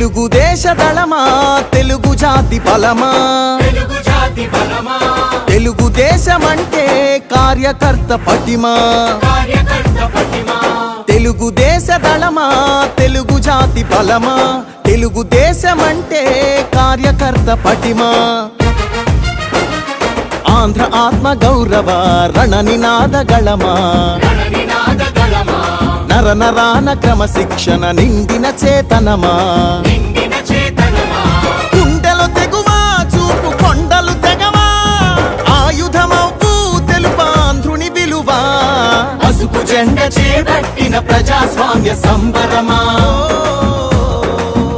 తెలుగుదేశ దళమా తెలుగు జాతి బలమా తెలుగుదేశమంటే కార్యకర్త పటిమా తెలుగుదేశ దళమా తెలుగు జాతి బలమా తెలుగుదేశమంటే కార్యకర్త పటిమా ఆంధ్ర ఆత్మ గౌరవ రణనినాద గళమా నర నరాన క్రమశిక్షణ నిండిన చేతనమా గుండెలు తెగువా చూపు కొండలు తెగవా ఆయుధమవ్వు తెలుపాంధ్రుని విలువా పసుపు జెండ చేపట్టిన ప్రజాస్వామ్య సంబరమా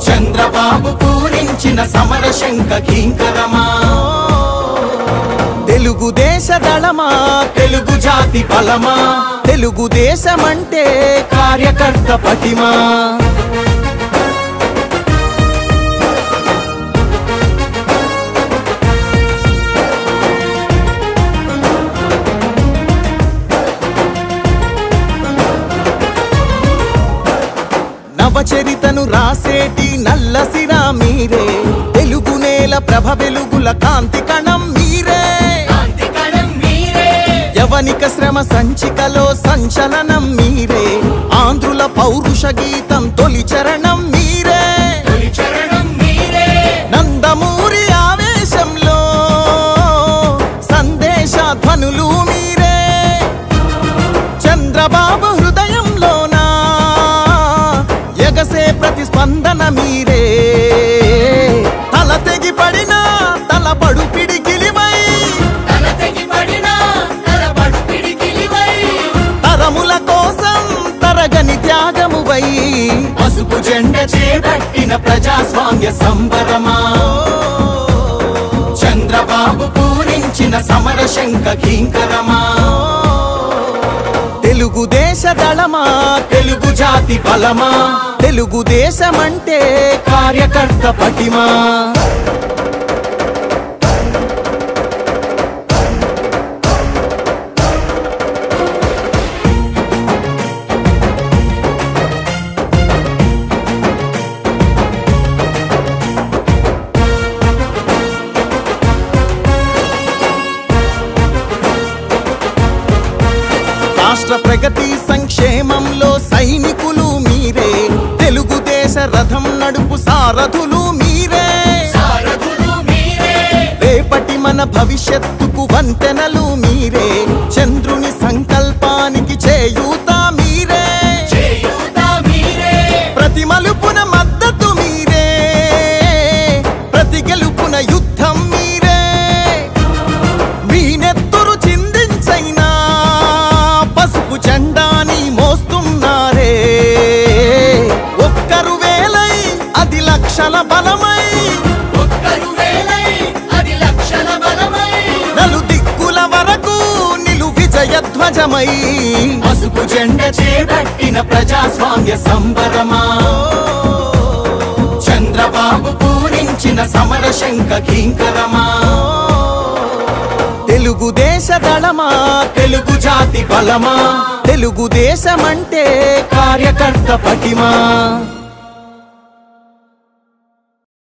చంద్రబాబు పూరించిన సమర శంఖ కింకరమా తెలుగుదేశ దళమా తెలుగు జాతి బలమా తెలుగుదేశమంటే కార్యకర్త పటిమా నవచరితను రాసేటి నల్లసిరా మీరే తెలుగు నేల ప్రభ వెలుగుల కాంతి కణం మీరే యవనిక శ్రమ సంచికలో సంచలనం మీరే ఆంధ్రుల పౌరుష గీతం తొలి చరణం మీరే నందమూరి ఆవేశంలో సందేశధ్వనులు మీరే చంద్రబాబు హృదయంలోనా ఎగసే ప్రతిస్పందన మీరే తల తెగి పడిన తలపడు పిడికిలివై తరముల కోసం తరగని త్యాగమువై పసుపు జెండ చేపట్టిన ప్రజాస్వామ్య సంబరమా చంద్రబాబు పూరించిన సమర శంఖ కింకరమా తెలుగుదేశ దళమా తెలుగు జాతి బలమా తెలుగుదేశమంటే కార్యకర్త పటిమా రాష్ట్ర ప్రగతి సంక్షేమంలో సైనికులు మీరే తెలుగుదేశ రథం నడుపు సారథులు మీరే రేపటి మన భవిష్యత్తుకు వంతెనలు మీరే చంద్రుని సంకల్పానికి చేయూత మీరే ప్రతి మలుపున మద్దతు మీరే ప్రతి గెలుపున యుద్ధం మీరే మీ నెత్తురు చిందించైనా పసుపు జెండాని మోస్తున్నారే ఒక్కరు వేలై అది లక్షల బలమై నలు దిక్కుల వరకు నిలు విజయ ధ్వజమై పసుపు జెండ చేపట్టిన ప్రజాస్వామ్య సంబరమా చంద్రబాబు పూరించిన సమర శంఖ కింకరమా తెలుగుదేశ దళమా తెలుగు జాతి బలమా తెలుగుదేశమంటే కార్యకర్త పటిమా।